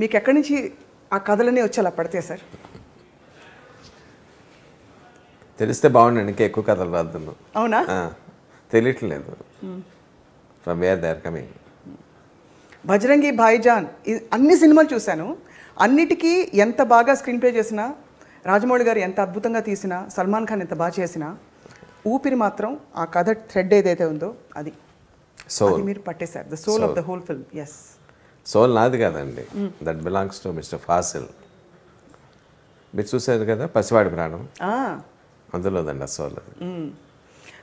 మీకు ఎక్కడి నుంచి ఆ కథలన్నీ వచ్చి అలా పడితే సార్? తెలిస్తే బాగుండండి, ఇంకా ఎక్కువ కథలు రాద్దును. అవునా? తెలియట్లేదు from where they are coming. Bajrangi Bhaijaan అన్ని సినిమాలు చూశాను. అన్నిటికీ ఎంత బాగా స్క్రీన్ ప్లే చేసినా, రాజమౌళి గారు ఎంత అద్భుతంగా తీసినా, సల్మాన్ ఖాన్ ఎంత బాగా చేసినా, ఊపిరి మాత్రం ఆ కథ థ్రెడ్ ఏదైతే ఉందో అది మీరు పట్టేశారు. The soul of the whole film. Yes, soul నాది కాదండి, that belongs to mister Faasil. మీరు చూసారు కదా పసివాడి ప్రాణం, అందులోదండి ఆ సోల్.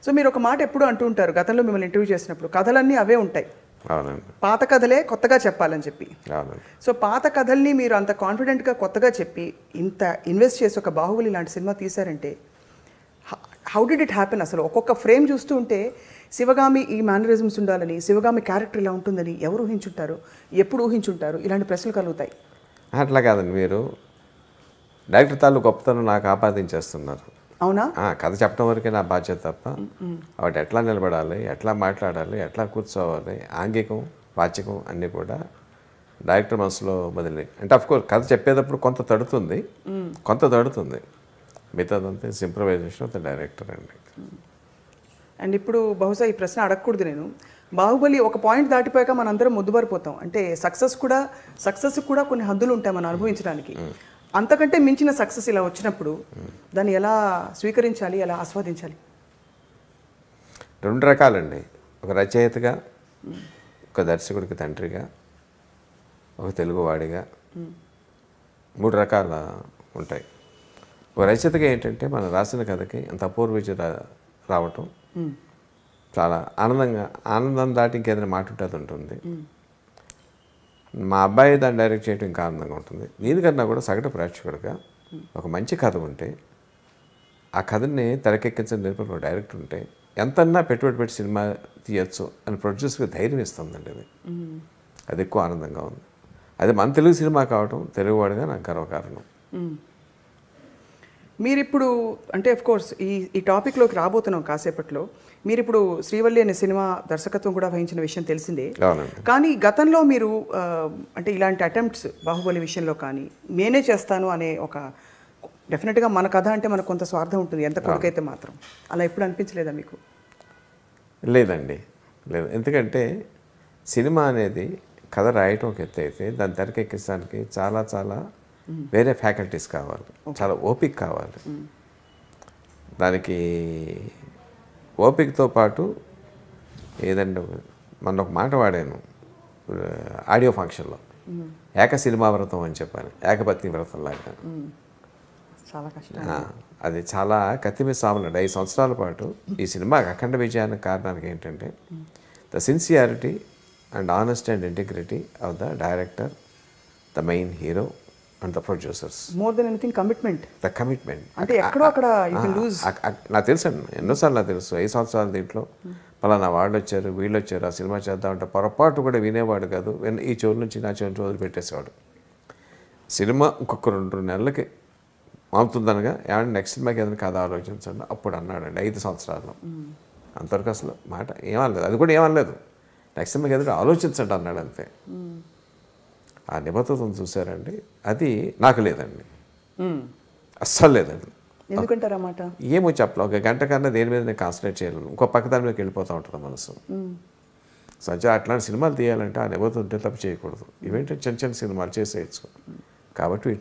సో మీరు ఒక మాట ఎప్పుడు అంటూ ఉంటారు, గతంలో మిమ్మల్ని ఇంటర్వ్యూ చేసినప్పుడు, కథలన్నీ అవే ఉంటాయి, అవునండి, పాత కథలే కొత్తగా చెప్పాలని చెప్పి. అవునండి. సో పాత కథల్ని మీరు అంత కాన్ఫిడెంట్గా కొత్తగా చెప్పి ఇంత ఇన్వెస్ట్ చేసి ఒక బాహుబలి లాంటి సినిమా తీశారంటే హౌ డిడ్ ఇట్ హ్యాపెన్? అసలు ఒక్కొక్క ఫ్రేమ్ చూస్తూ ఉంటే శివగామి ఈ మేనరిజమ్స్ ఉండాలని, శివగామి క్యారెక్టర్ ఇలా ఉంటుందని ఎవరు ఊహించుంటారు, ఎప్పుడు ఊహించుంటారు? ఇలాంటి ప్రశ్నలు కలుగుతాయి. అట్లా కాదండి, మీరు డైరెక్టర్ తాలూ గొప్పతనం నాకు ఆపాదించేస్తున్నారు. అవునా? కథ చెప్పడం వరకే నా బాధ్యత తప్ప వాటి ఎట్లా నిలబడాలి, ఎట్లా మాట్లాడాలి, ఎట్లా కూర్చోవాలి, ఆంగికం వాచికం అన్నీ కూడా డైరెక్టర్ మనసులో మొదలై. అంటే అఫ్కోర్స్ కథ చెప్పేటప్పుడు కొంత తడుతుంది, మిగతాదంతా ఇంప్రవైజేషన్ ఆఫ్ ద డైరెక్టర్ అండి. అండ్ ఇప్పుడు బహుశా ఈ ప్రశ్న అడగకూడదు నేను. బాహుబలి ఒక పాయింట్ దాటిపోయాక మనందరం ముద్దుబారిపోతాం. అంటే సక్సెస్ కూడా కొన్ని హద్దులు ఉంటాయి మనం అనుభవించడానికి. అంతకంటే మించిన సక్సెస్ ఇలా వచ్చినప్పుడు దాన్ని ఎలా స్వీకరించాలి, ఎలా ఆస్వాదించాలి? రెండు రకాలండి, ఒక రచయితగా, ఒక దర్శకుడికి తండ్రిగా, ఒక తెలుగువాడిగా, మూడు రకాల ఉంటాయి. ఒక రచయితగా ఏంటంటే మనం రాసిన కథకి అంత అపూర్వ విజయం రావటం చాలా ఆనందం దాటి ఇంకేదైనా మాట ఉంటుంది. మా అబ్బాయి దాన్ని డైరెక్ట్ చేయడం ఇంకా ఆనందంగా ఉంటుంది. దీనికన్నా కూడా సగటు ప్రేక్షకుడిగా ఒక మంచి కథ ఉంటే, ఆ కథని తెరకెక్కించిన నేర్పడిన డైరెక్టర్ ఉంటే ఎంతన్నా పెట్టుబడి పెట్టి సినిమా తీయచ్చు అని ప్రొడ్యూసర్కి ధైర్యం ఇస్తుందండి. అది ఎక్కువ ఆనందంగా ఉంది. అది మన తెలుగు సినిమా కావటం తెలుగువాడిగా నాకు గర్వకారణం. మీరిప్పుడు అంటే కోర్స్ ఈ టాపిక్లోకి రాబోతున్నాం కాసేపట్లో. మీరు ఇప్పుడు శ్రీవల్లి అనే సినిమా దర్శకత్వం కూడా వహించిన విషయం తెలిసిందే. కానీ గతంలో మీరు అంటే ఇలాంటి అటెంప్ట్స్ బాహుబలి విషయంలో కానీ నేనే చేస్తాను అనే ఒక డెఫినెట్గా మన కథ అంటే మనకు కొంత స్వార్థం ఉంటుంది, ఎంత కొడుకైతే మాత్రం. అలా ఎప్పుడు అనిపించలేదా మీకు? లేదండి, లేదు. ఎందుకంటే సినిమా అనేది కథ రాయటం ఒక ఎత్తు అయితే దాన్ని తెరకెక్కించడానికి చాలా చాలా వేరే ఫ్యాకల్టీస్ కావాలి, చాలా ఓపిక కావాలి. దానికి ఓపికతో పాటు ఏదంటే మొన్న ఒక మాట వాడాను ఆడియో ఫంక్షన్లో, ఏక సినిమా వ్రతం అని చెప్పాను, ఏకపత్ని వ్రతం లాగా. చాలా కష్టం. అది చాలా కత్తిమీద సామలండి. 5 సంవత్సరాల పాటు ఈ సినిమా అఖండ విజయానికి కారణానికి ఏంటంటే the sincerity and honest and integrity of the director, the main hero and the producers. More than anything commitment. The commitment అంటే ఎక్కడో అక్కడ యూ కెన్ లూజ్. నాకు తెలుసు అండి, ఎన్నోసార్లు నాకు తెలుసు. 5 సంవత్సరాల దీంట్లో పలానా వాళ్ళు వచ్చారు, వీళ్ళు వచ్చారు, ఆ సినిమా చేద్దామంటే పొరపాటు కూడా వినేవాడు కాదు. ఈ చెవుల నుంచి నా చెవుల రోజులు పెట్టేసేవాడు. సినిమా ఇంకొక 2 నెలలకి అవుతుందనగా ఏమన్నా నెక్స్ట్ సినిమాకి ఏదైనా కథ ఆలోచించండి అప్పుడు అన్నాడండి. 5 సంవత్సరాల్లో అంతవరకు అసలు మాట ఏమనలేదు. అది కూడా ఏమనలేదు, నెక్స్ట్ సినిమాకి ఏదైనా ఆలోచించండి అన్నాడు అంతే. ఆ నిబద్ధతను చూసారండి, అది నాకు లేదండి, అస్సలు లేదండి. ఎందుకంటారు అన్నమాట? ఏమో చెప్పలే, ఒక గంట కన్నా దేని మీద నేను కాన్సన్ట్రేట్ చేయలేను, ఇంకో పక్క దాని మీదకి వెళ్ళిపోతూ ఉంటుంది మనసు. సజ్జా అట్లాంటి సినిమాలు తీయాలంటే ఆ నిబద్ధత ఉంటే తప్పు చేయకూడదు. ఇవేంటంటే చిన్న చిన్న సినిమాలు చేసేయచ్చు. కాబట్టి